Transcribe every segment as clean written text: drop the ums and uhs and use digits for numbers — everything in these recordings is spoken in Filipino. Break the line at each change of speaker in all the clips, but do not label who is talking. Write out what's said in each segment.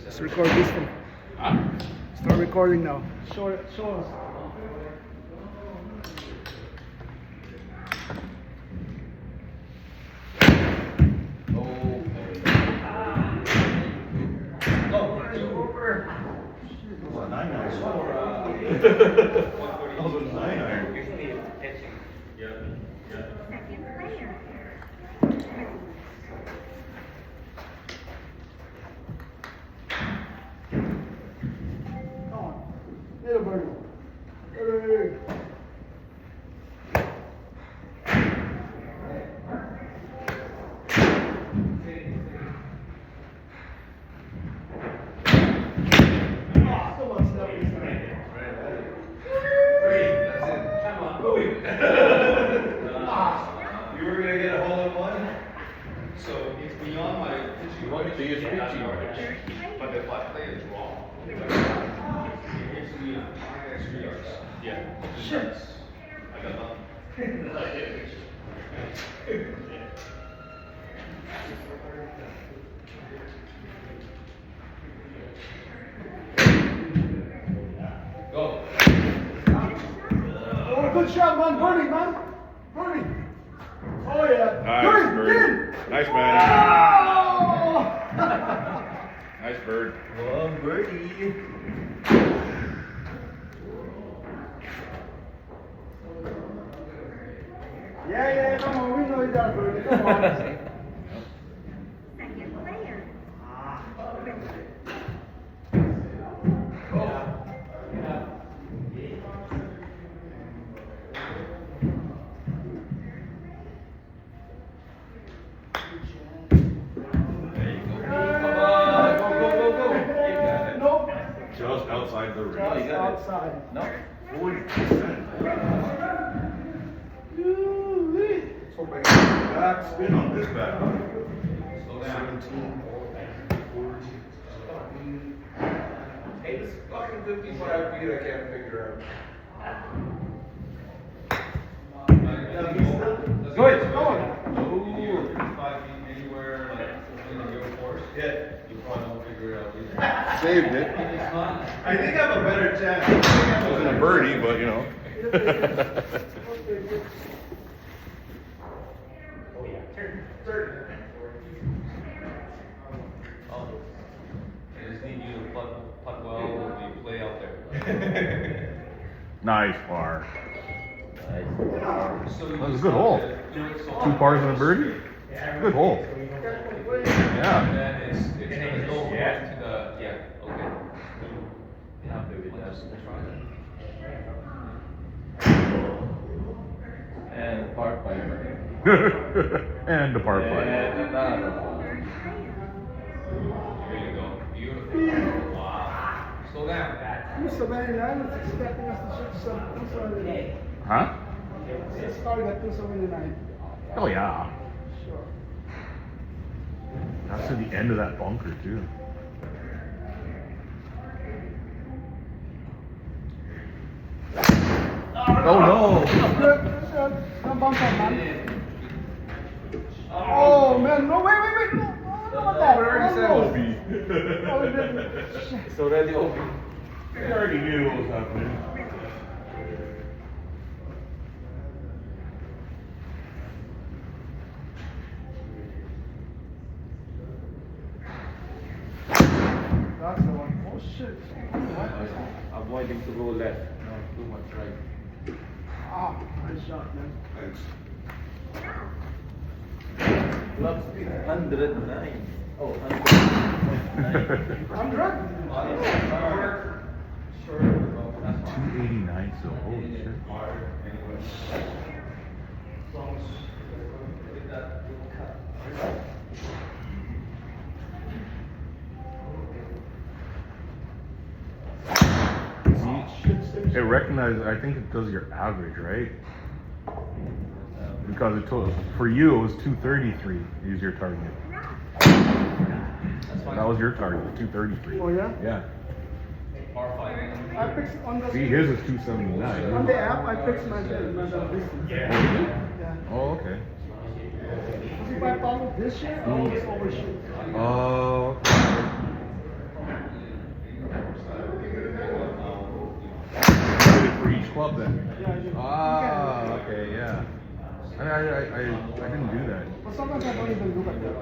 Let's record this one. Start recording now. Show us. Little birdie. Hey.
You were gonna get a hole in one, so it's beyond my pitching range. But if I play it wrong, it's me 5 extra yards. Yeah.
Shit.
I got nothing. Go.
Oh, good shot, man. Birdie, man. Birdie. Oh, yeah.
Nice
Birdie,
bird.
in.
Nice man.
Oh!
Nice bird.
Well, birdie.
Yeah, come on. We know you got birdie. Come on.
Second player.
Nope.
Just outside the ring.
Just outside.
No.
40%.
Ooh-wee.
Back spin on this back.
Slow down.
17.
Hey, this fucking 55 feet I can't figure out.
Good. Come on.
55 feet anywhere, like, in the force. Yeah. You probably won't figure it out either.
Saved it.
I think I have a better chance.
It wasn't a birdie, but you know.
Oh yeah, turn. Oh, I just need you to putt well when you play out there.
Nice par.
So
That was a good hole. 2 pars and a birdie. Good hole. Yeah.
And then it's gonna go to the, yeah, okay.
And part five.
And the par 5.
And another one.
There you go, beautiful. Wow. Slow down.
279 is expecting us to shoot some 279.
Huh?
It's starting at 279.
Oh yeah.
Sure.
That's to the end of that bunker too. Oh no!
Good. Don't bump up, man. Oh, man. No, wait. No, not that. Oh, we didn't.
It's already open.
We already knew what was happening.
That's the one. Oh, shit.
Avoiding to go left. Not too much right.
Ah, nice shot, man.
Thanks.
Club speed 109. Oh, 109.
100?
289 still. Holy shit. See, it recognizes, I think it does your average, right? Because it told, for you it was 233 is your target. That was your target, 233.
Oh, yeah?
Yeah.
I picked on the
See, his is 279.
on the app. I picked my distance.
Yeah.
Yeah.
Oh, okay.
$25 this year, I always overshoot.
Oh. For each club then?
Yeah, I do.
Ah, okay, yeah. I didn't do that.
But sometimes I don't even look at that.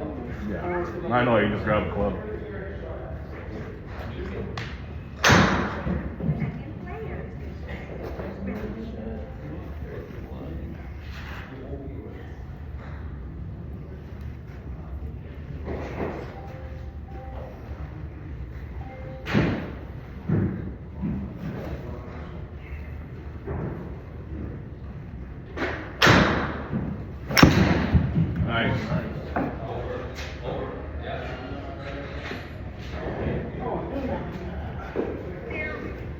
Yeah. I know, you just grab a club. Nice.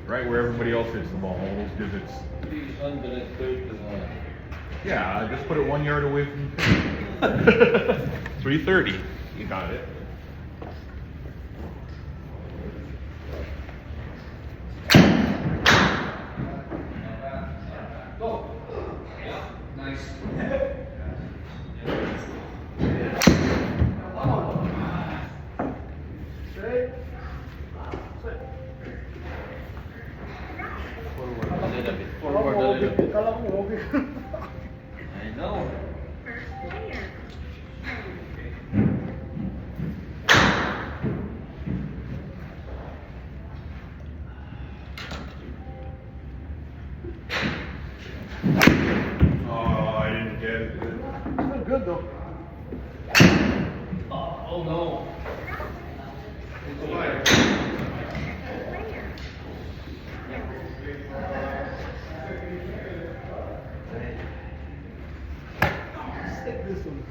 Right where everybody else hits the ball, all those divots.
331.
Yeah, just put it 1 yard away from the pin. 330. You got it.
Nice.
Straight.
Forward a little bit.
Kala
Forward a
ko
little bit.
Kala ko okay.
I know.
Oh, I didn't get it.
It's not good though.
Oh no.
Stick this one.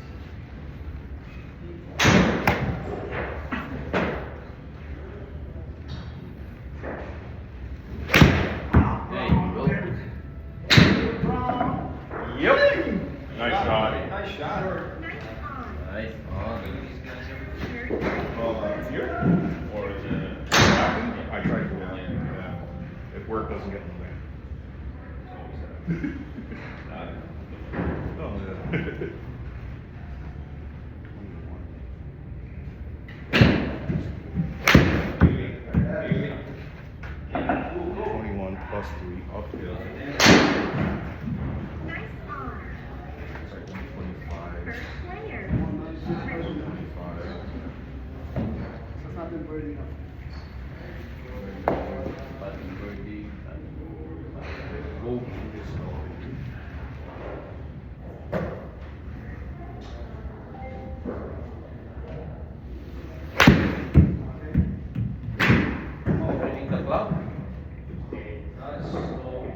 There you go.
Yep. Nice shot.
Nice shot.
Nice. Oh,
Here? Or is it? I tried to go out. Yeah. If work doesn't get in the way. Oh, yeah. +3 uphill. It's like 125. 125.
That's not been birdie enough.
birdie.
Go.
Reading the club.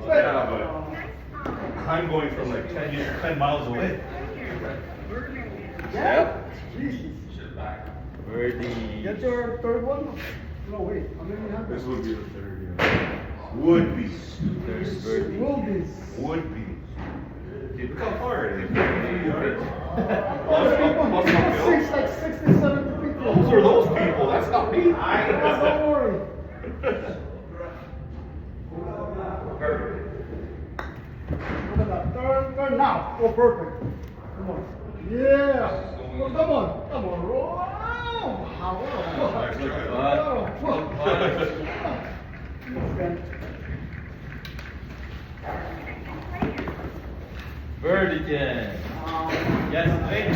Yeah, but I'm going from like 10 miles away.
Yeah? Jesus.
Birdie.
Get your third one? No, wait. How many you have?
This would be the third, yeah. Would be.
There's birdie.
Will be.
Would be. Dude, look how far it is. 50 yards.
Those people, six, like 60, 70 people.
Those are those people. That's not me.
Don't worry. Look at that. Turn now. Oh, perfect. Come on. Yeah. Oh, come on. Come on. Wow.
Birdie Jen. Yes, wait.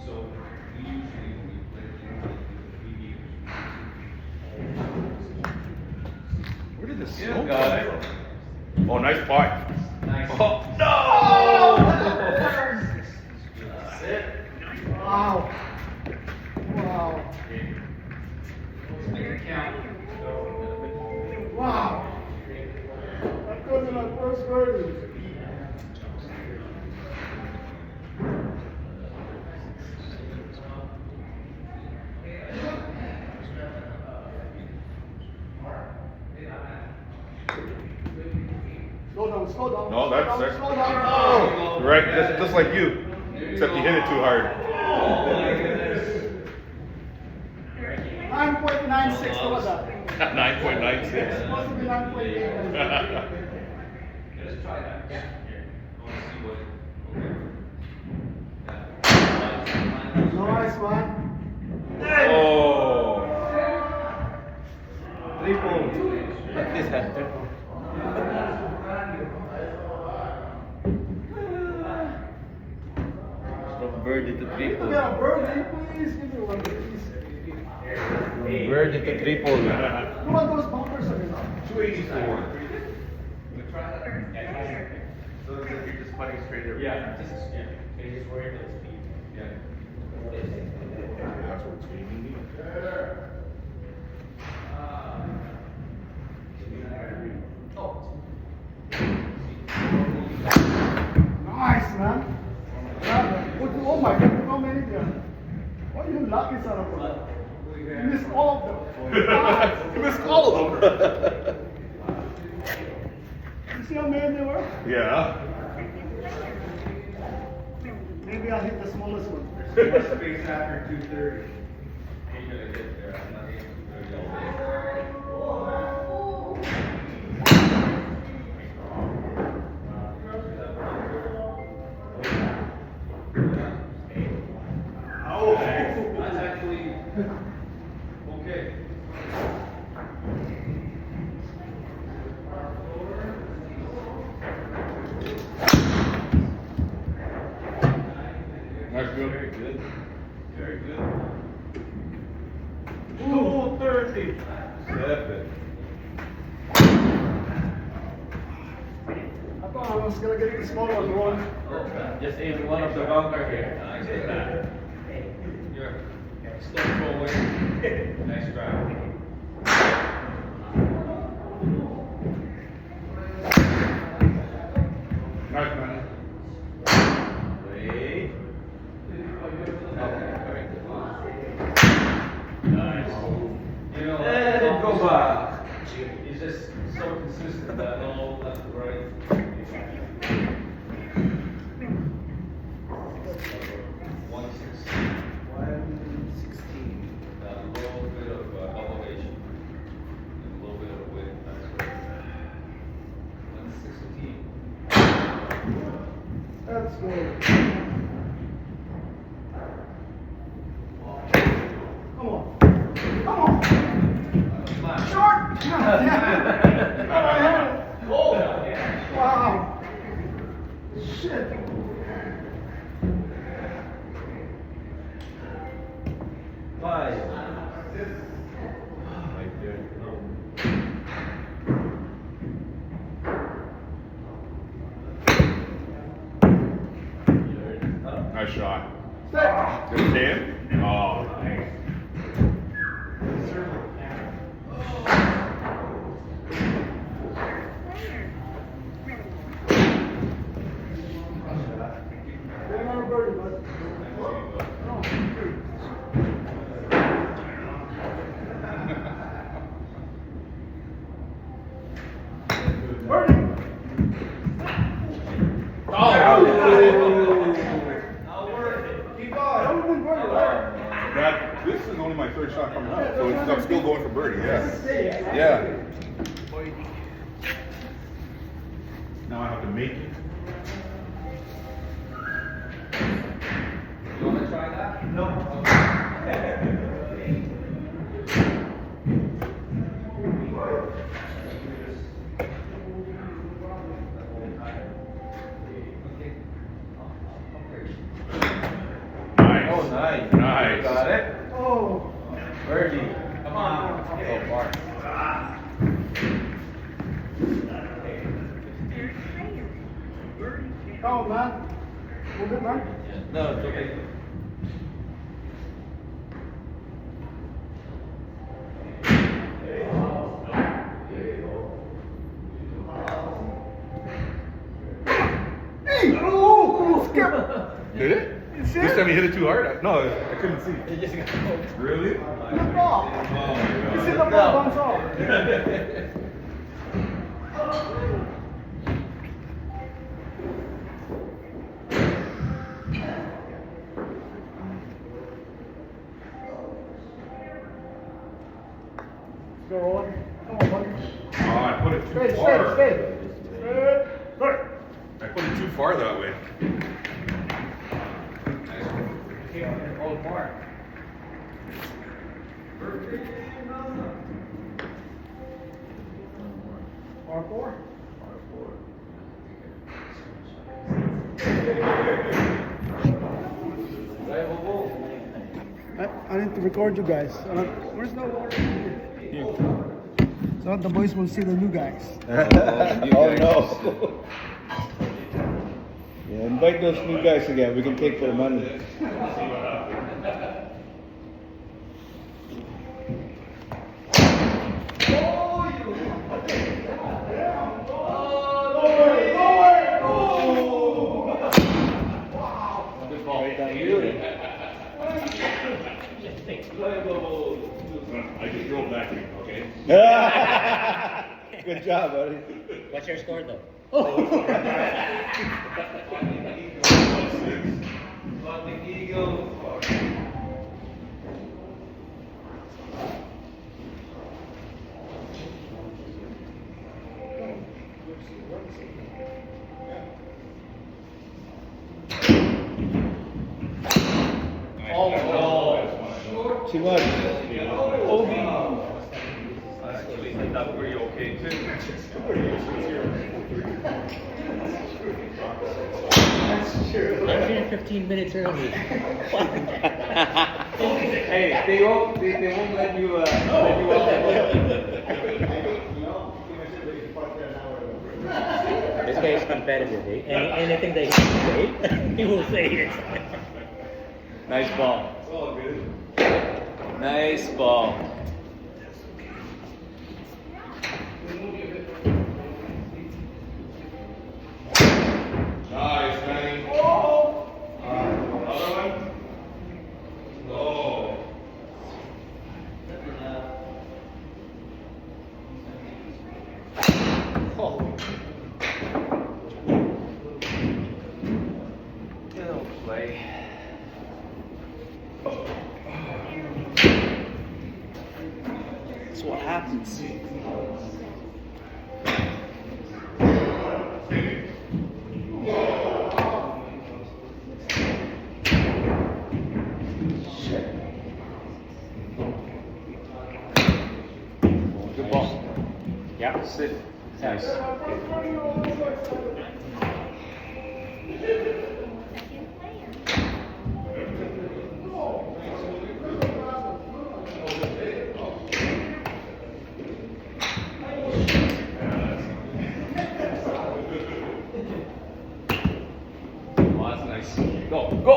So we usually, when we play the
Where did this
You
snow
got
come
it.
from? Oh, nice putt.
Nice.
Oh, no!
That's it.
Wow. Wow.
Make it count.
Wow. That could be my first birdie. Slow down, slow down.
No, that's
slow down.
Oh, right, just like you. Except you hit it too hard.
9.5. 9.96 to what that?
9.96.
Supposed to be 9.8.
Let's try that. Yeah. Here. I want to see what. Okay.
Nice, man.
Oh.
Triple. Like this, huh? From birdie to
Can
triple.
we get a birdie, please? Give me one, please.
From birdie to triple.
Come on, those bumpers again.
284.
We try that.
So it's like you're just putting straight every
Yeah. Just yeah. Okay, just worry about speed. Yeah.
That's what it's meaning.
Nice, man. Oh my God, how many there? What are you lucky, son of a? You missed all of them.
You missed all of them.
You see how many there were?
Yeah.
Maybe I'll hit the smallest one.
More space after 2:30. You're gonna get there. I'm not hitting 2:30. Oh, that's actually okay.
That's good.
Very good. Very good.
230. 7.
I thought I was gonna get the small one wrong.
Just aim one of the bunker here.
Nice hit that. You're slow throw away. Nice drive.
Nice, man.
Wait.
Nice. You know,
And go back.
he's just so consistent that all left to right. 116.
116.
A little bit of elevation and a little bit of width. That's right. 116.
That's good. Come on. Come on.
Flash.
Short. Yeah. Oh, I had it.
Oh, yeah.
Wow. Shit.
Five.
Right there. Nice shot.
Stay.
Good stand. Oh, nice.
Get another birdie, bud. Birdie.
Keep
That
on.
would have been birdie, right?
That, this is only my third shot coming up, so I'm still going for birdie, yeah. Yeah. Now I have to make it.
You want to try that? No.
Nice.
Oh, nice.
Nice.
Got it.
Oh.
Birdie.
Come on.
So far.
Come on, man. We're good, man.
No, it's okay.
Hey! Oh, cool skip.
Did it?
You see
This
it?
time you hit it too hard? No, I couldn't see.
You just got
Really?
Knocked off.
Oh my
You see the
god.
ball bounce off. Go on. Come on, buddy.
Oh, I put it too
Straight,
far.
straight, straight. Good.
I put it too far that way.
Hold more.
R4. I need to record you guys. Where's the water? So the boys will see the new guys.
Oh no. Yeah, invite those new guys again. We can take their money.
Good ball.
Right down here.
I just drove back to you, okay?
Good job, buddy.
What's your score though?
Fucking eagle.
Too much.
Actually, I thought we were okay too.
15 minutes early.
Hey, they won't let you watch that.
This guy is competitive. Eh? Anything that he can say, he will say it.
Nice ball.
It's all good.
Nice ball.
Nice, Manny. Another one? Oh.
Good play. That's what happens. Good ball. Yeah, sit. Nice. Oh, that's nice. Go, go!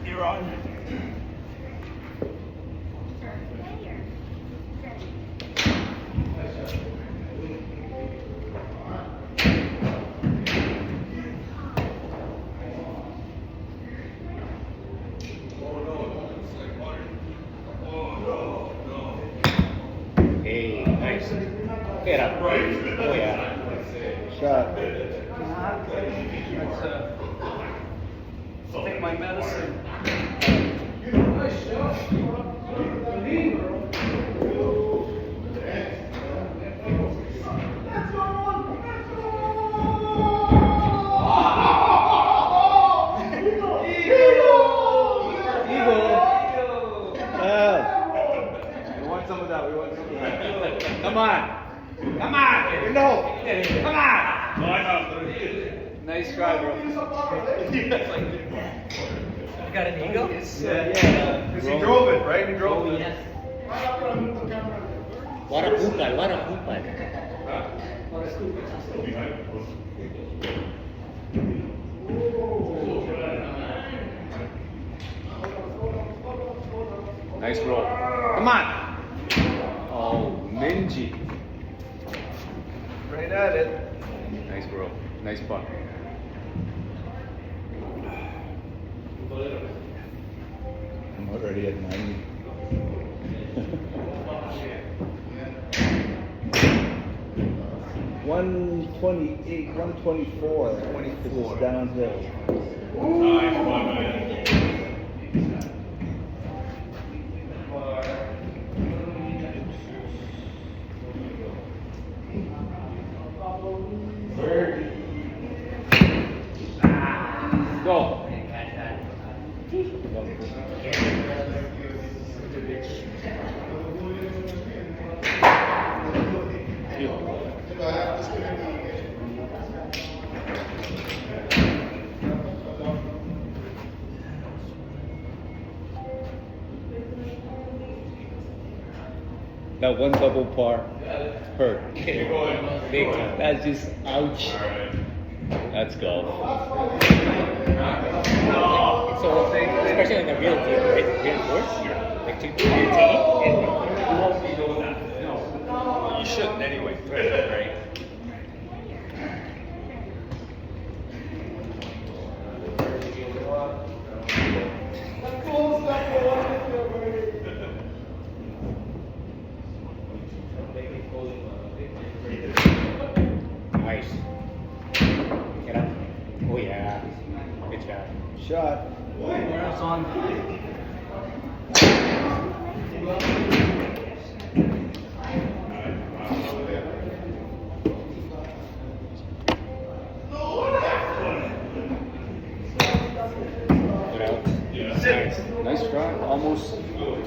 You're on.
Hey, nice. Get up. Oh yeah.
Shot.
Take my medicine. We want some of that. We want some of that. Come on. Come on. No. Come on. Nice try, bro.
You got an eagle?
Yeah.
Because he drove it, right? He drove it.
Yes. What a kupal, what a kupal.
Nice roll. Come on. Oh, Minji.
Right at it.
Nice roll. Nice puck.
I'm already at 90. $128, $124. 24. This is downhill.
Nice one, man.
That one double par hurt.
Big time.
That's just ouch. That's golf.
So, especially in the real deal, right? Real course, like to your team, and you won't be doing that. No.
You shouldn't anyway. Right.
Nice. Get up. Oh yeah. Good job.
Shot.
Good out. Nice.
Nice try. Almost good.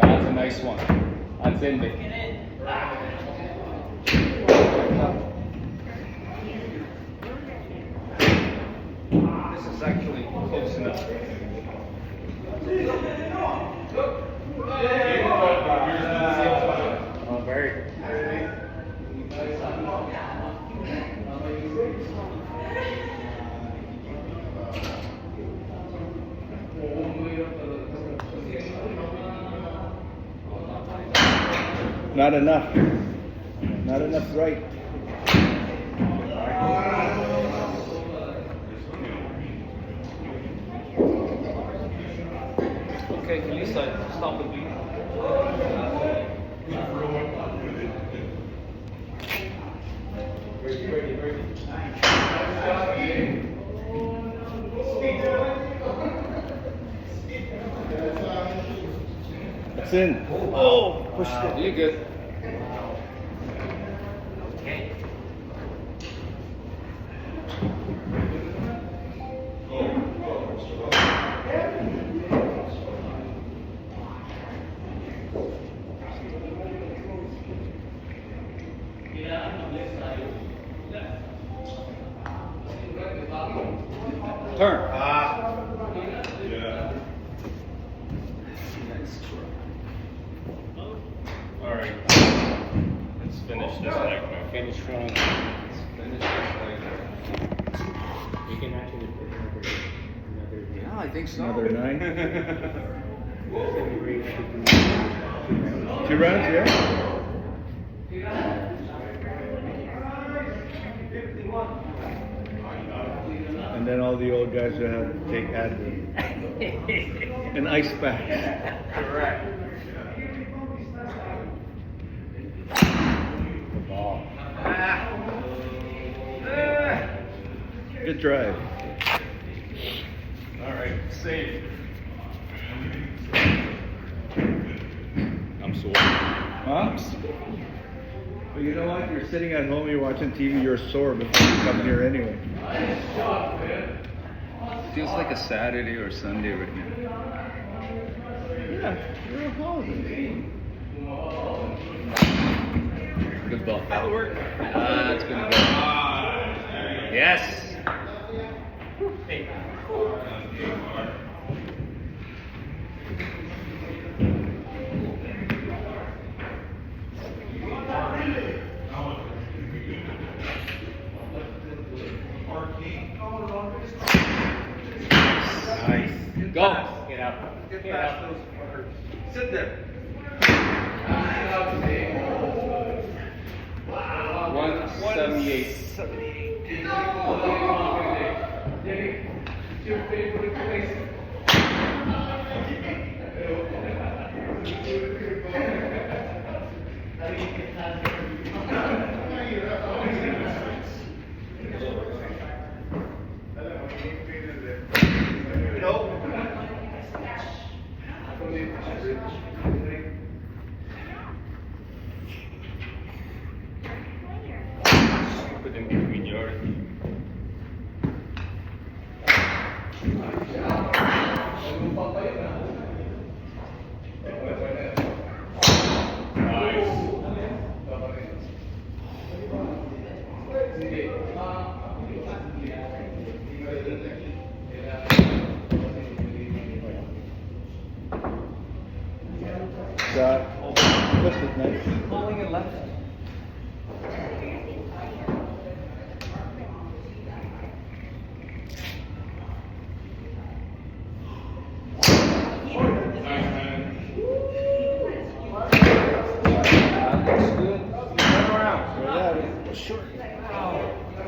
That's a nice one. That's in there.
This is actually close enough.
Oh, very.
Not enough. Not enough right.
Okay, can you stop the beat?
It's in. Oh, pushed it.
You're good.
Turn.
All right. Let's finish this leg, man.
Finish strong.
Finish this leg.
You can actually put another.
Yeah, I think so.
Another 9. 2 rounds, yeah? And then all the old guys will have to take Advil. An ice bath.
Correct.
Good drive.
All right, safe.
I'm sore. Huh? Well, you know what? You're sitting at home, you're watching TV, you're sore before you come here anyway.
Feels like a Saturday or Sunday right now.
Yeah, you're a holiday.
Good ball. That'll work. It's gonna go. Yes.
Nice.
Go.
Get up. Get up.
Sit there.
178.
Put in between yours.
Flipped it nice.
Calling it left.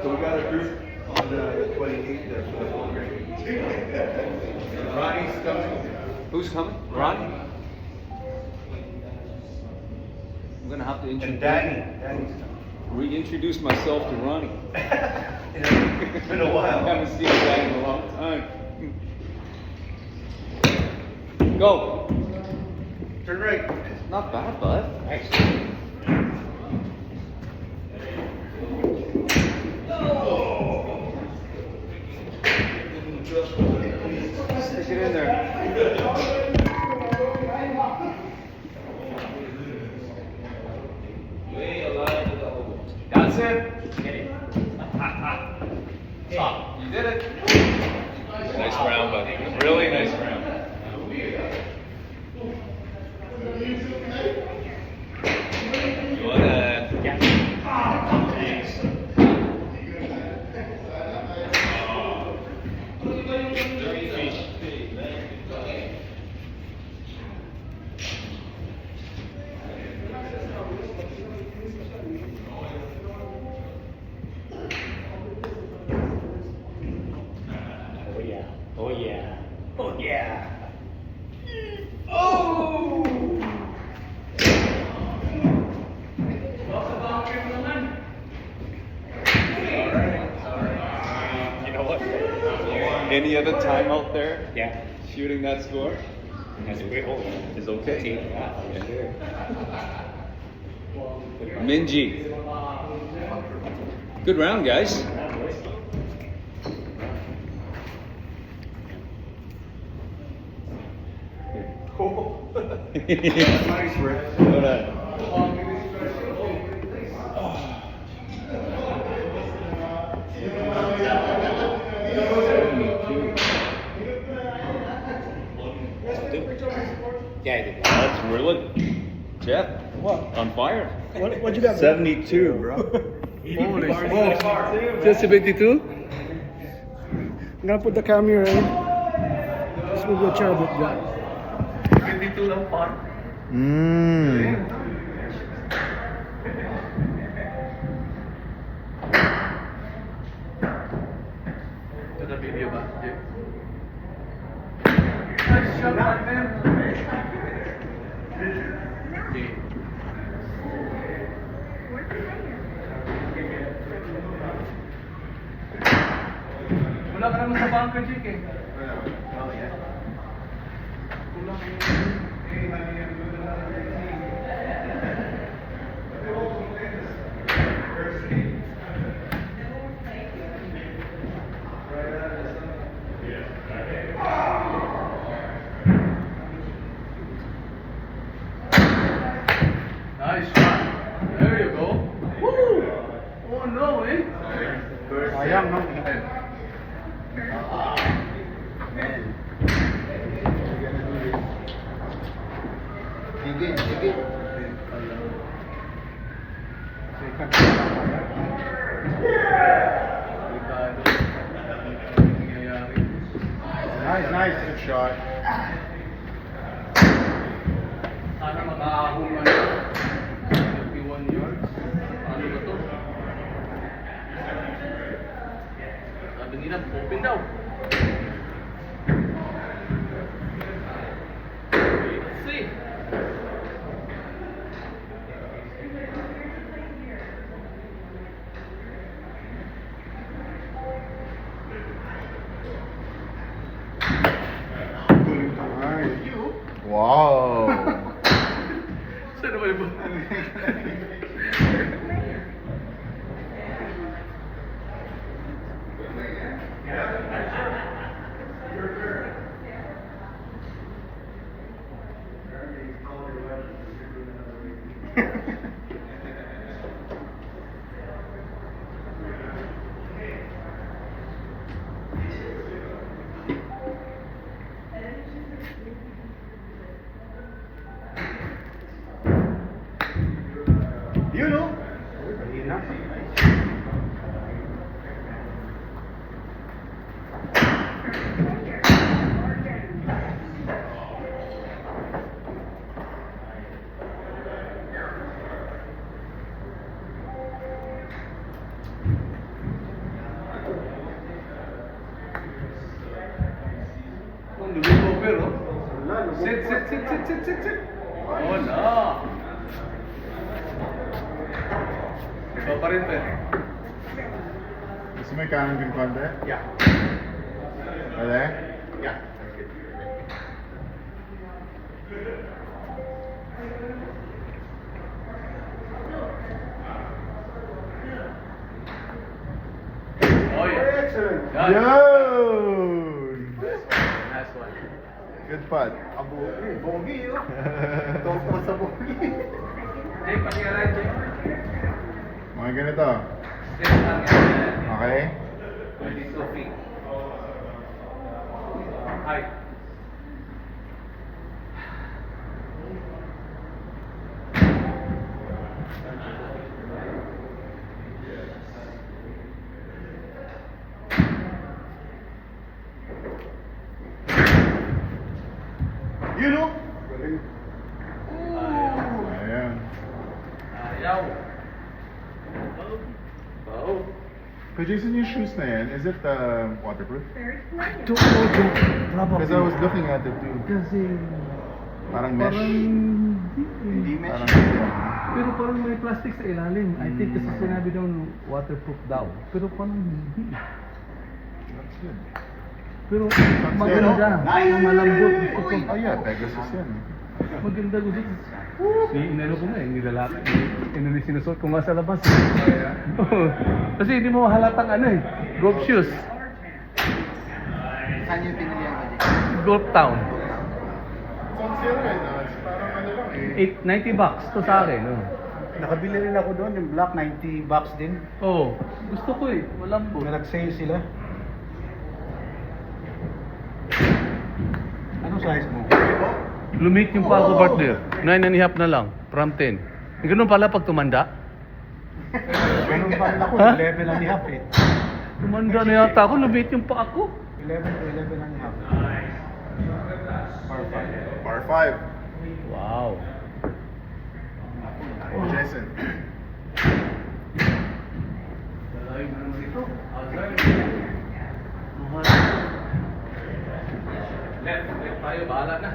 So we got a group on the 28th.
Ronnie's coming. Who's coming? Ronnie? I'm gonna have to
And Danny's coming.
reintroduce myself to Ronnie.
It's been a while.
Haven't seen Danny in a long time. Go.
Turn right.
Not bad, bud. Stick it in there. That's it. You did it. Nice round, buddy. Really nice round. You wanna?
Oh yeah. Oh yeah. Oh yeah. You know what?
Any other time out there
Yeah.
shooting that score
That's a great hole.
is okay.
Yeah, for sure.
Minji. Good round, guys.
Nice, Rick.
What a-
Yeah, I did.
That's really Jeff.
What?
On fire.
What you got?
72, bro.
Holy smokes. Just 72? I'm gonna put the camera in. This will be a chair bit guy.
Wala ka naman sa bunker, Chick eh. Nice shot. There you go. Woo! Oh no, eh?
Sayang, no? Nice, nice. Good shot.
Sana makahahong ano, 51 yards. Ano ba to? Sabi nila, open daw. Let's see.
Wow.
Saan naman ba? Sit. Oh, no. Iba pa rin, pe.
Gusto mo ikanan din konti?
Yeah.
Pwede?
Yeah. Oh, yeah.
Excellent!
Got it.
Yun!
Nice one.
Good putt.
Bogey, oh. Tungkol sa bogey. Jake, pakiaray, Jake.
Mga ganito.
Sit lang yan.
Okay?
22 feet. Height.
Yun o! Ayan.
Ayaw. Bao.
But Jason, your shoes na yan, is it waterproof?
Don't know.
Because I was looking at it too.
Kasi
Parang mesh.
hindi
Parang
Pero parang may plastic sa ilalim. I think kasi sinabi daw waterproof daw. Pero parang hindi.
That's good.
Pero maganda. Yung malambot. Gusto ko.
Oh yeah, Pegasus yan.
Maganda gusto ko. Inano ko nga eh, nilalaki. Inano sinusuot ko nga sa labas. Kasi hindi mo halatang ano eh. Golf shoes.
Saan yung pinilihan ka, Jake?
Golf Town.
On sale right now. It's parang ano lang eh.
$90 to sa akin. Oh.
Nakabili rin ako doon, yung black, $90 din.
Oh, gusto ko eh. Malambot.
May nag-sale sila. Anong size mo?
Lumit yung pa ako birthday. 9.5 na lang. From 10. Ganun pala pag tumanda.
Ganun pa rin ako,
Ha?
11 and a half eh.
Tumanda na yata ako. Lumit yung pa ako.
11 to 11 and a half.
Par 5.
Wow.
Oh, Jason.
Left tayo, bahala na.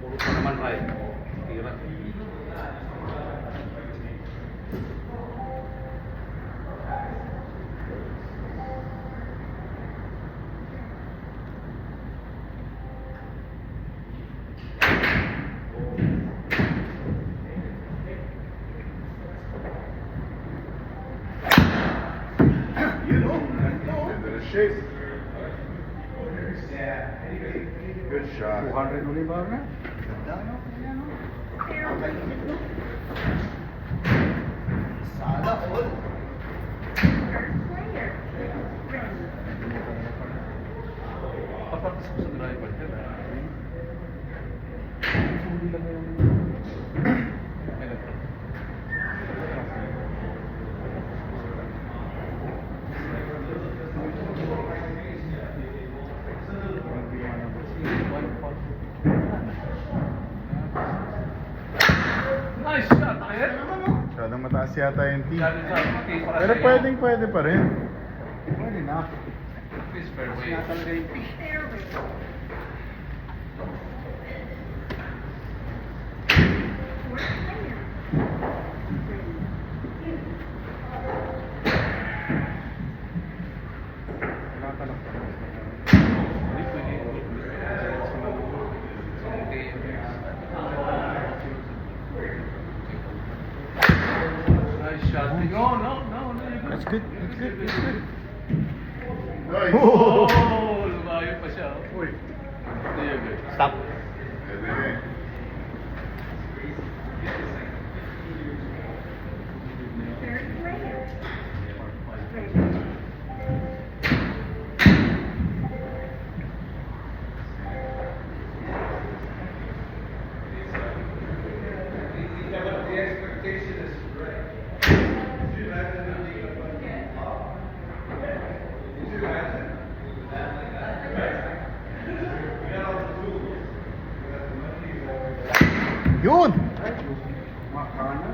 Puro pa naman right. Tira.
Into the shape. Good shot.
200 ulit ba na?
Sana all.
Papakis ko sa driver. Nice shot, Ayer.
Masyadong mataas yata yung tee.
Sabi sa okay, para
Pero
sa'yo.
pwede pa rin.
Pwede na.
Please, fairway.
Kaya talaga yung pick.
Nice shot. No.
That's good, that's good, that's good.
Nice.
Oh, lumayo pa siya. Uy. There you go.
Stop.
Pwede rin. Yun!
Makana.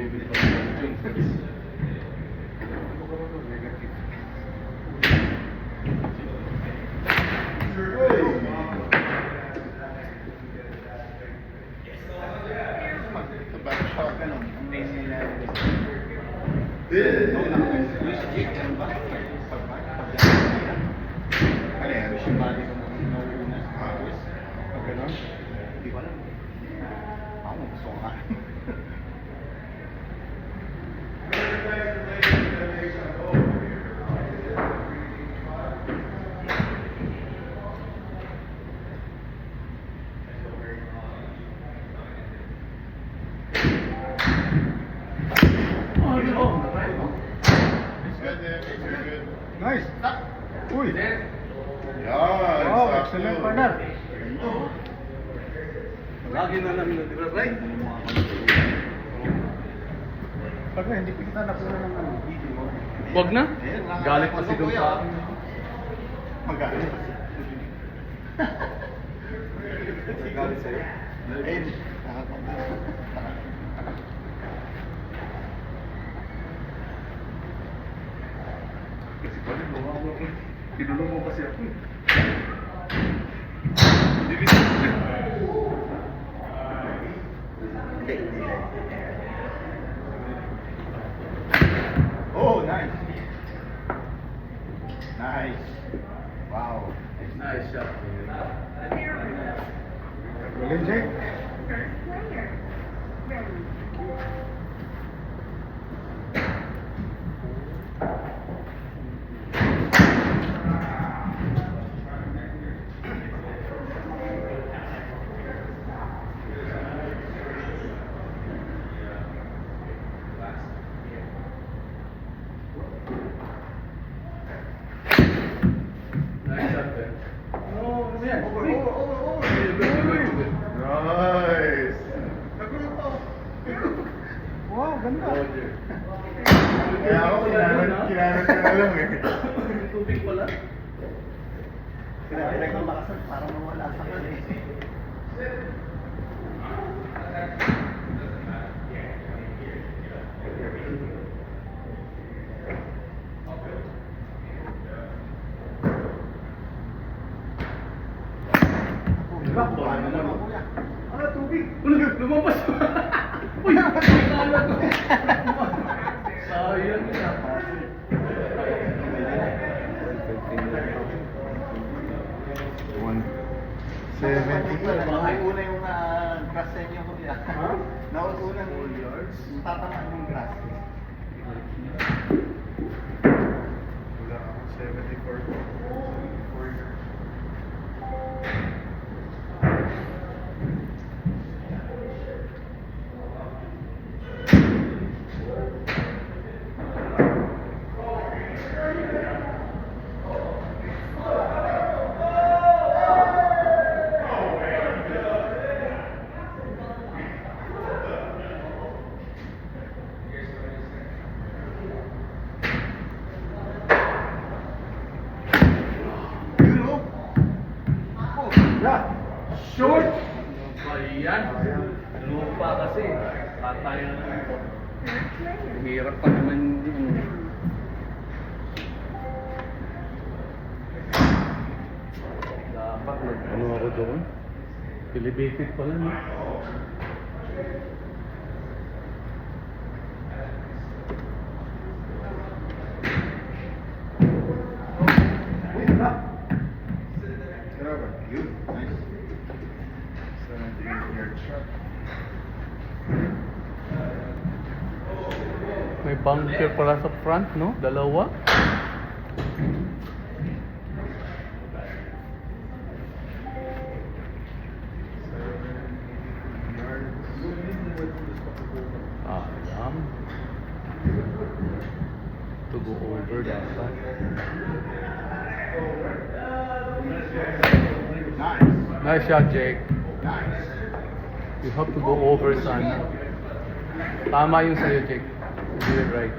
bibili pa ng Jones.
Nice. Uy.
Wow, excellent partner.
Lagi na lang nag-right.
Partner, hindi ko kita nakuha ng ano.
Wag na. Galit pa si Dong sa akin.
Magalit. Magalit sa'yo. Ayun.
Kasi pala, tinulong mo kasi ako.
Oh, nice. Nice. Wow.
Nice shot.
Galing, Jake.
Nice shot, Ben.
Oh,
Yan.
Nice.
Wow, ganda.
Kaya ako kinanan ko na lang eh.
Tubig pala.
Kailangan ng lakasan para mawala sa kanya.
Ah, tubig.
Lumabas. Uy, nakakala ko. Sayang na.
Nauuna yung grass sa inyo, kuya.
Ha?
Nauuna yung tatamaan ng grass.
Wala ako, 74 years.
Short! Ayan. Lupa kasi. Patayan na ito. Hirap pa naman yung... Dapat ano ako doon? Elevated pala, no?
Good. Nice. 78-yard shot.
May bunker pala sa front, no? Dalawa. Alam. To go over dapat.
Nice.
Nice shot, Jake.
Nice.
You have to go over, son. Tama yung sa'yo, Jake. You did it right.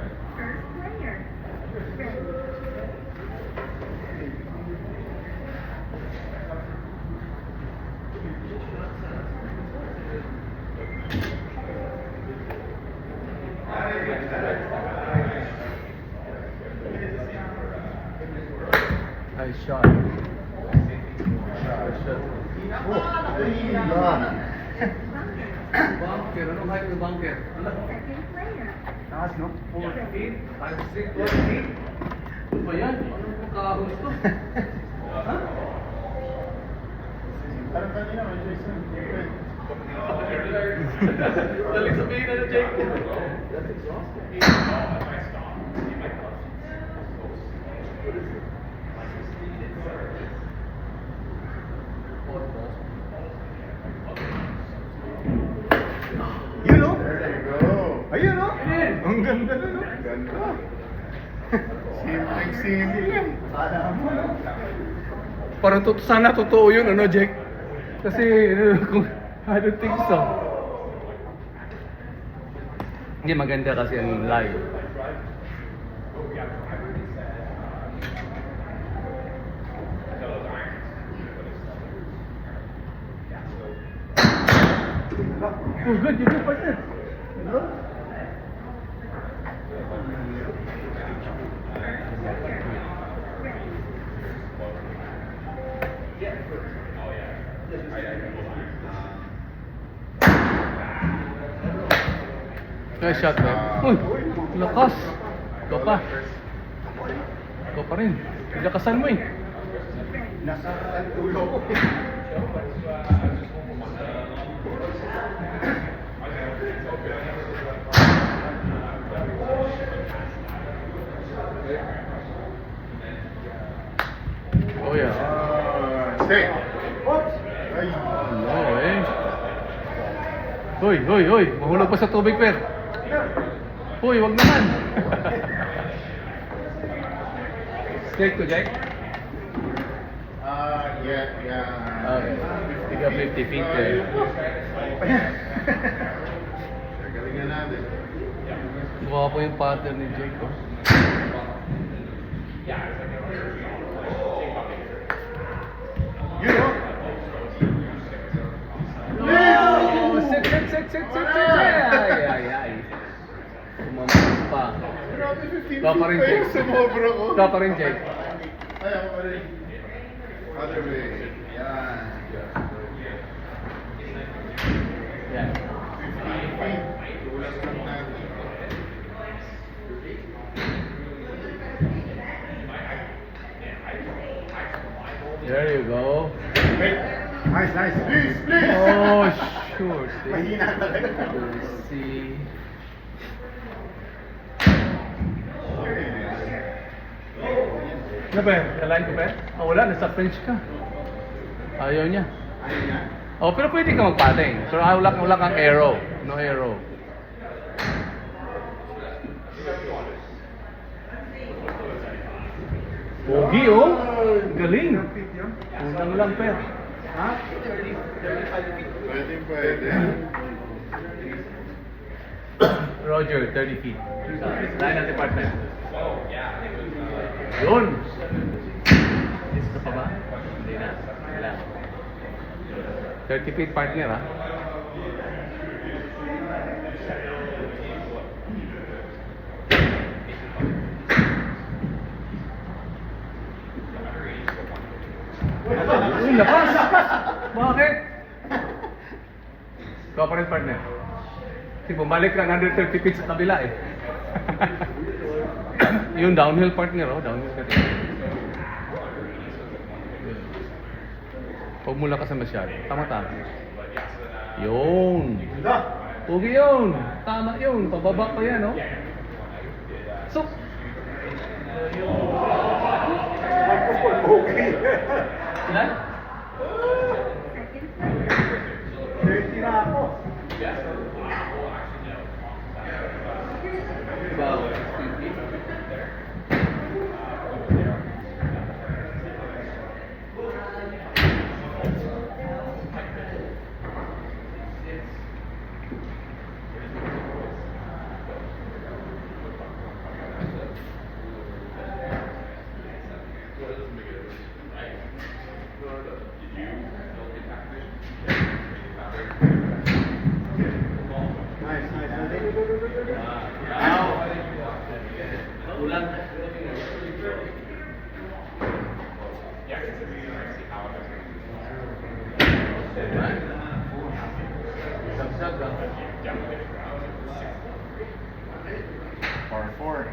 Nice shot. Nice shot. Bunker, anong height ng bunker?
Taas, no?
4 feet, 5, 6, 12 feet. Ano ba yan? Anong pagkahos to? Ha?
Parang kanina, may Jason.
Dali sabihin na na Jake. That's exhausting.
Yun, no?
There you go.
Ayun, no?
Ayun.
Ang ganda na, no?
Ganda. Simple lang. Sana mo, no?
Parang sana totoo yun, ano, Jake? Kasi, kung, I don't think so. Hindi, maganda kasi ang live. Oh, good, you good partner. Nice shot, man. Uy, lakas. Ikaw pa. Ikaw pa rin. Lakasan mo eh.
Nasa ulo ko.
Oh yeah.
Stay. Oops. Ay.
Oo eh. Hoy, hoy, hoy. Mahulog pa sa tubig, Per. Hoy, wag naman. Straight to Jack.
Yeah.
Okay. Tiga 50 feet eh.
Galingan natin.
Mukha po yung pattern ni Jake. Oh.
You know?
Oh, sit. Ay. Kumamas pa.
Grabe, 15
Ikaw pa rin,
feet
Jake.
pa yun, sumobra ko.
Ikaw pa rin, Jake.
Ay, ako pa rin. Other way. Yan.
Yan.
15 feet. Tulas lang natin.
There you go.
Nice. Please.
Oh, sure. See?
Mahina talaga.
See. Ano ba yan? Kalain ko ba yan? Ah, wala. Nasa French ka. Ayaw niya.
Ayun nga.
Oh, pero pwede ka magpating. Pero wala kang arrow. No arrow. Pogi, oh. Galing. Unang lang, Per.
Ha?
Pwede.
Roger, 30 feet. Line natin partner. Yun! Gusto pa ba? Hindi na. Wala. 30 feet partner, ha? Uy, lakas! Bakit? Ikaw pa rin partner. Kasi bumalik ka 130 feet sa kabila eh. Yung downhill partner, oh, downhill ka rin. Huwag mo lang kasi masyado. Tama. Yun. Huwag yun. Tama yun. Pababa pa yan, oh. So, ilan?
30 na ako.
Wow.
Par 4.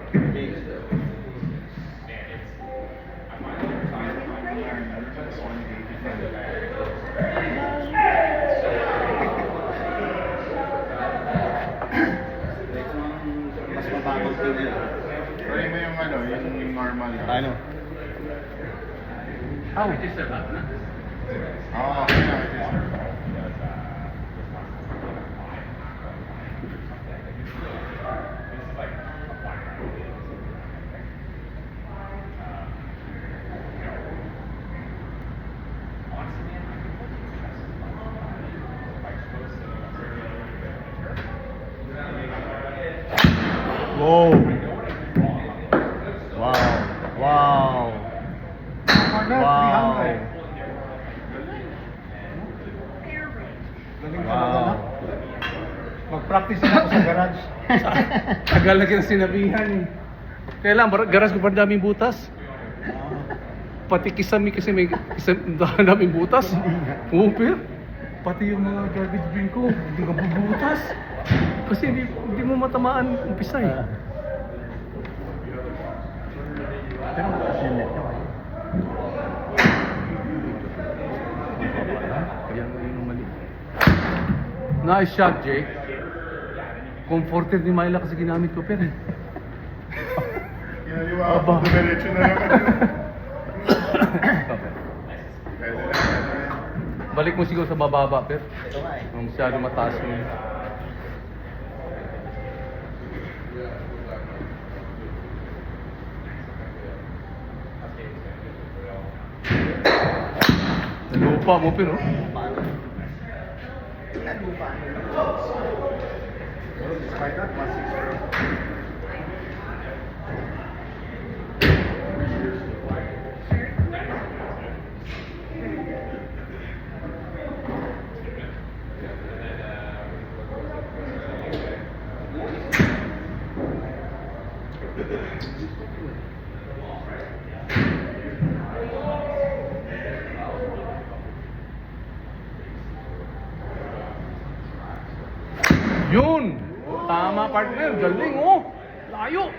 Mas mababang tingin.
Try mo yung ano, yung normal.
Ano?
Aw.
Oo, okay lang.
Wow! Wow! Wow!
Corner,
Wow!
300. Galing talaga na. Mag-practice na ako sa garage.
Tagal na kita sinabihan eh. Kaya lang, garas ko pa daming butas. Pati kisame kasi may daming butas. Upir. Pati yung mga garbage bin ko, hindi ka bubutas. Kasi hindi mo matamaan umpisa eh.
Pero mataas yung net niya.
Kaya nga yung mali. Nice shot, Jake. Comforter ni Myla kasi ginamit ko, pero
Ginaliwa ako, dumiretso na naman. Pwede na.
balik mo siguro sa bababa, pero masyado mataas mo. Lupa mo, pero
Despite that, 160.
yun! Tama, partner. Galing, oh! Layo!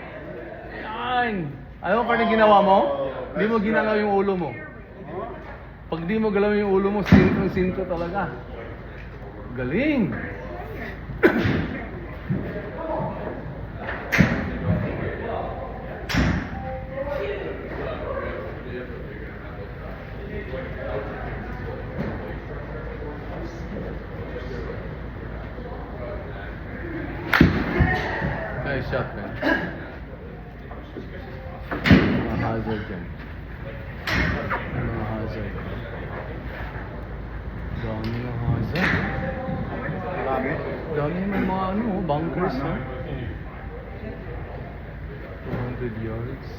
Yan! Alam mo, partner, ginawa mo? Hindi mo ginalaw yung ulo mo. Pag di mo galaw yung ulo mo, sintro talaga. Galing! Nice shot, man. Mga hazard yan. Mga hazard. Dami ng hazard.
Marami.
Dami may mga ano, bunkers, ha? 200 yards.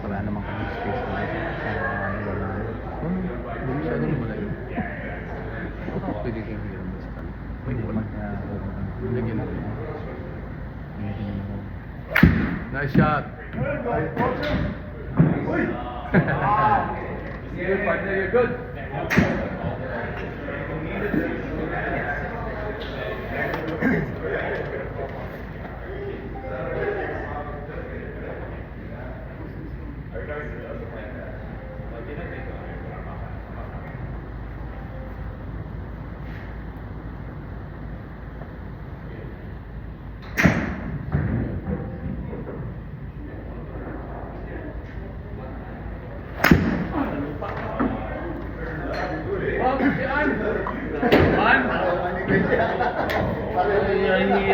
Wala naman kami space na
Masyado na malayo. Pwede kang hiram sa kanya. May wala. Lagyan natin. Nice shot. Good partner, you're good.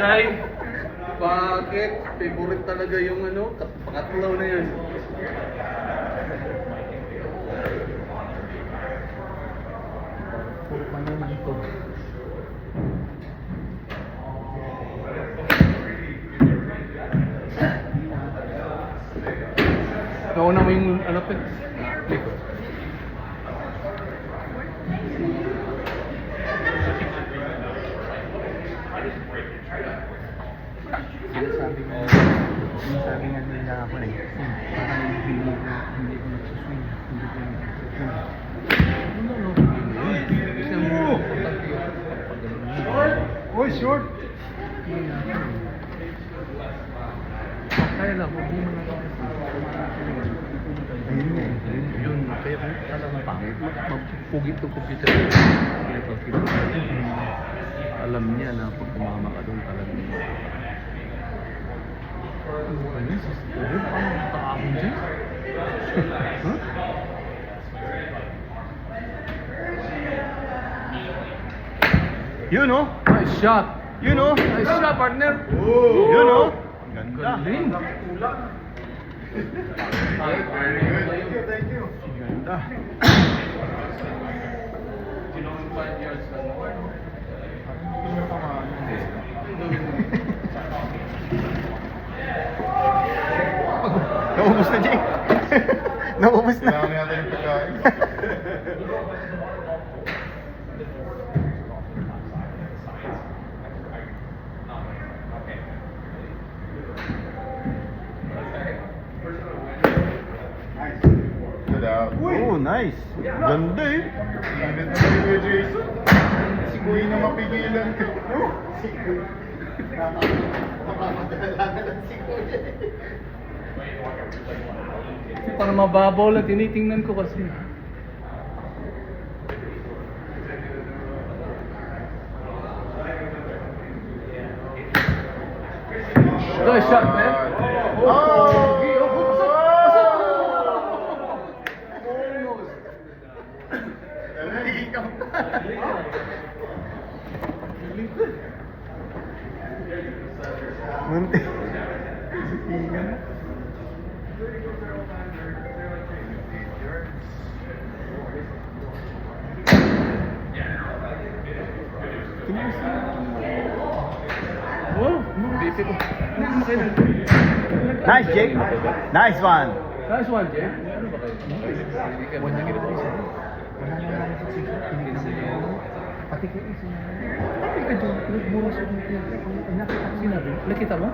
Ay. Bakit? Favorite talaga yung ano, pangatlaw na yan. Nauna mo yung Malapit. Likod.
Sabi nga nila ako na parang hindi ko nagsuswing. Hindi ko nagsuswing.
Short! Uy, short!
Kaya lang, huwag mo na lang.
Ayun nga eh.
Yun, kaya kung alam pangit, magpugit ng computer. Alam niya na pag tumama ka doon talagang ano? Paano nakaahon dyan? Huh?
Yun oh!
Nice shot!
Yun oh!
Nice shot, partner!
Yun oh! Ganda!
Galing!
Thank you.
Ganda! Naubos na, Jake! Naubos na!
Kailangan natin yung pagkain. Good out.
Oh, nice! Ganda eh!
Init na si Kuya Jason. Si Kuya na mapigilan ka. Si Kuya. Si Kuya.
Para mababaw lang, tinitingnan ko kasi. Nice shot, man!
Munti.
Wow, bipi ko.
Nice, Jake! Nice one!
Nice one, Jay. Ano ba kayo? Hindi ka man naging isa.
Pati kayo isa.
Pati ka dyan, nagmura sa sinabi. Nakita mo?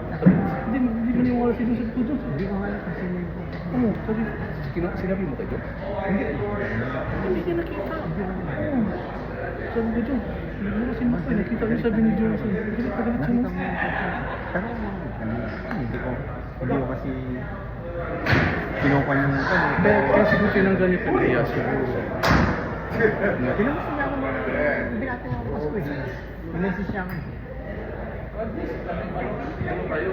Hindi mo niwala sinusunod ko dyan.
Hindi ko nga alam kasi may
Oo, sinabi mo kayo? Hindi. Hindi ka nakita. Oo. Sabi ko dyan, nagmura sinusunod. Nakita mo sabi ni Johnson. Hindi ka pagalit siya mo.
Pero hindi ko kasi kinukuha yung
Kaya siguro tinanggal ni Pagaya siguro.
Tinapos niya ako hindi natin ako pasko eh. Inesis niya ako.
Ano kayo?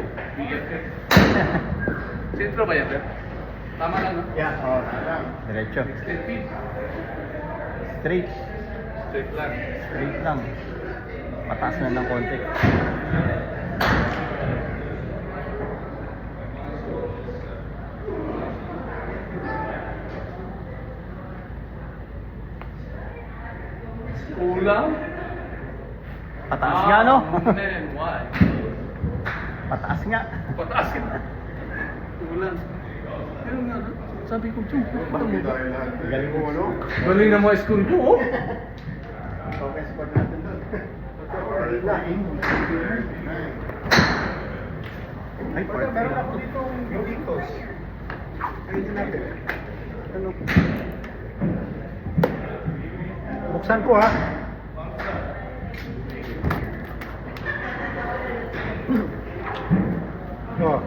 Sentro ba yan, Fer? Tama lang, no?
Yeah. Oh, diretso.
Straight feet.
Straight.
Straight lang.
Straight lang. Pataas na ng konti.
Ulang?
Pataas nga, no?
Man, why?
Pataas nga.
Pataas ka. Ulang. Pero nga, sabi ko, Chum, bakit mo ba?
Galing mo, no?
Galing na mga school ko, oh.
Okay, support natin doon. Ay,
Meron ako dito Doritos. Pwede natin. Ano? Buksan ko ha. Oh.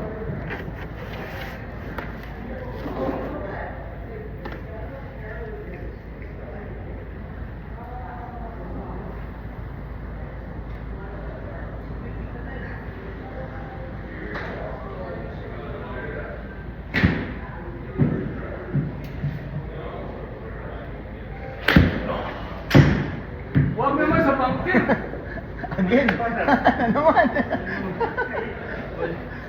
Huwag naman sa pumpkin.
Again. Na naman.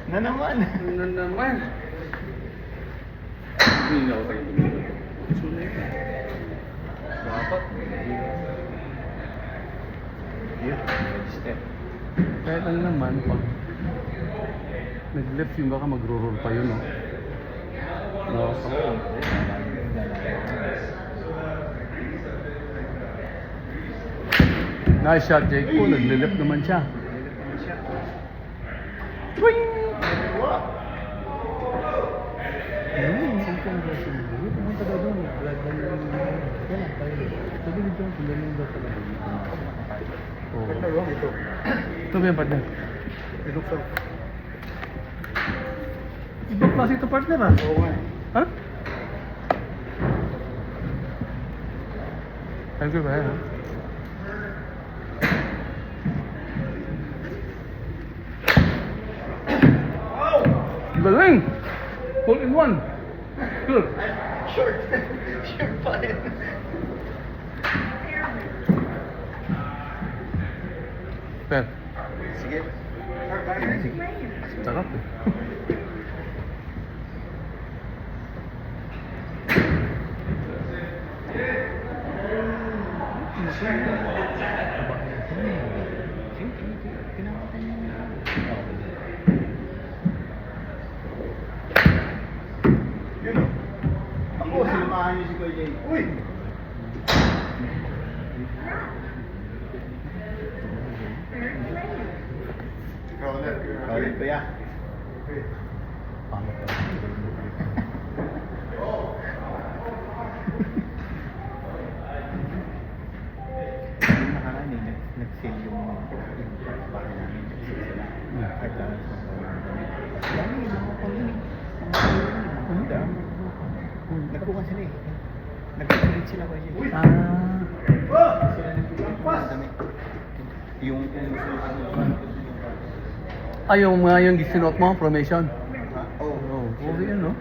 Na naman.
Na naman. Hindi na ako tayo tumulong. Sulit. Dapat. Step. Kahit ano naman, pag nag-left yung baka magro-roll pa yun, no? No. Nice shot, Jake po. Naglilip naman siya. Twing!
Something goes in the way. Pumunta daw doon. Kaya tayo. Sabi ni John, sila nung daw talaga dito.
Oh.
Partner, oh, ito.
Ito ba yung partner?
It looks like.
Ibang klase ito partner ah.
Oo nga eh.
Ha? Thank you ba yan? Galing! Hole in one. Good.
Short. Short pa rin.
Pen.
Sige.
Sarap eh.
Yun o. Ako, sinamahan niyo si Kuya Jay. Uy! Ikaw ulit.
Ulit pa ya. Yung nakaraan eh, nag-sell yung bahay namin. Sila sila. Nag-balance ng bahay namin. Dami yung mga pamilya. Nagbukan sila eh. Nag-upgrade sila ba yun? Sila nag-upgrade ng damit. Yung
Yung mga yung sinuot mo, formation.
Oo.
Oh, okay yun, no?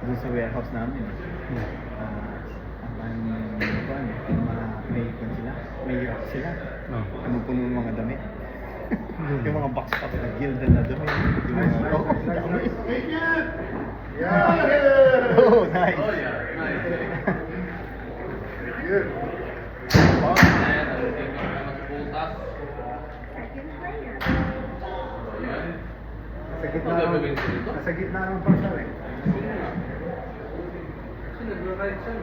Doon sa warehouse namin. May sila, may rack sila.
Oh.
Puno ng mga damit. Yung mga box pa na gilded na damit. Yung mga dami.
Take it! Yeah!
Oh, nice.
Good. Nasa gitna naman. Nasa gitna naman pa siya eh.
Kasi nag-right siya.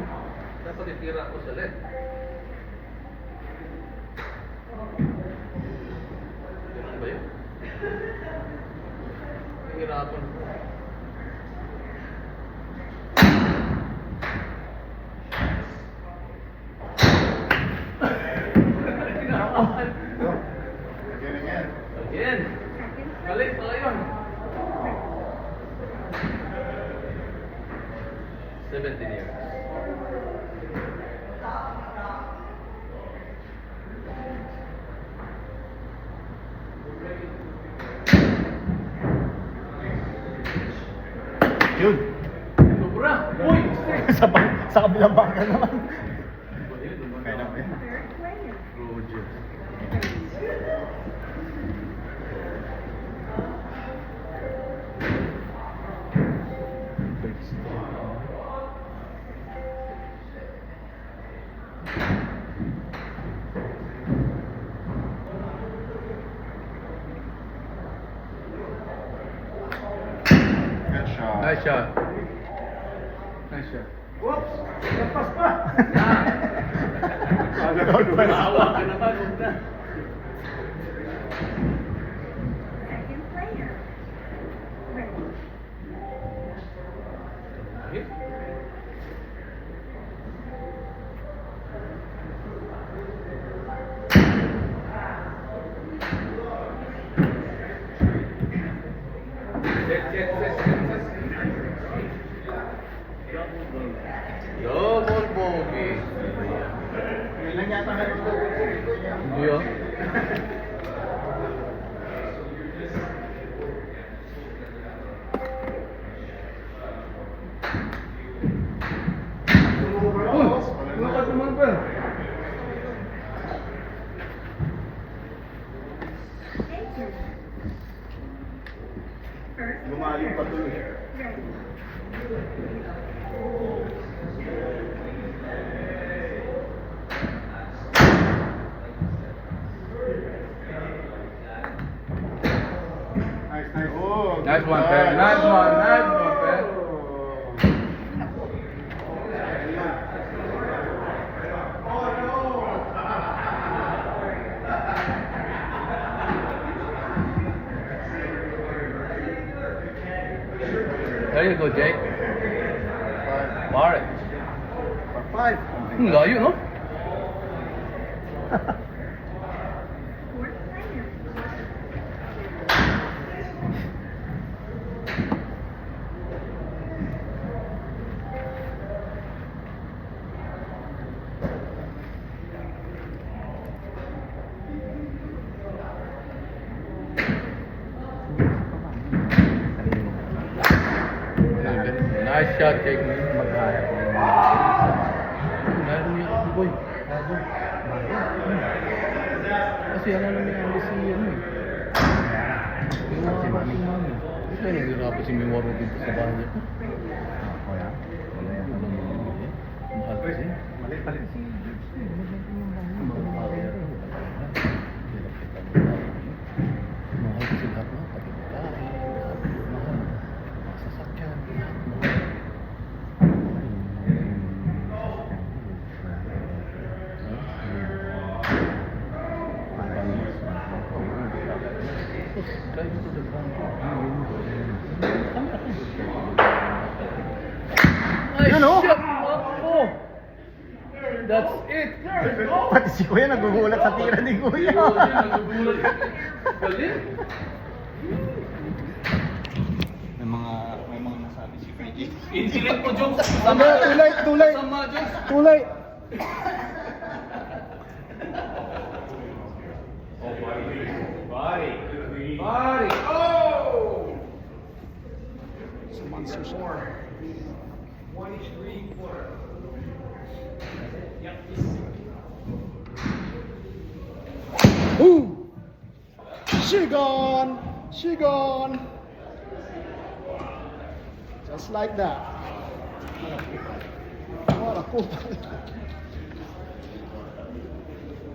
Dapat itira ko sa left. Ganun ba yun? Hirapan ko. Again. Balik pala yun. 17 years.
Yun.
Sobra! Uy!
Sa kabilang bangka naman. Kaya na ba yan?
Roger.
Good shot.
Nice shot. Nice shot.
Whoops! Lapas pa!
Maawa ka naman, huwag na. Double bogey.
Yun lang yata meron ko.
Hindi oh. Uy! Ano ka naman ba?
Lumayo pa to eh.
Nice, nice. Oh,
Nice one, Pe. Nice one, Pe. There you go, Jake. Pare.
Five.
Layo, no? Nice shot, Jake.
Mag-ahaya ko yung
Meron niya ako, boy. Kasi ano naman yung si ano eh. Yung
si Mami.
Mami. Ito yung naghirapan si Miwaro dito sa bahay niya.
O yan. Wala yan. Ano mo?
Mahal kasi.
Mali pala si
Mahal kasi lahat na. Pati pagkain, mahal. Sasakyan, lahat mahal. Drive to the bank.
Yun, oh.
Shut up, oh. That's it.
Pati si Kuya nagugulat sa tira ni Kuya.
Galing.
May mga nasabi si Freddy.
Incident po, Jokes.
Too late, too late.
Sama, Jokes.
Too late.
Body.
Body. Oh!
Someone some more.
23-quarter.
Boom! She gone. She gone. Just like that. What a cool.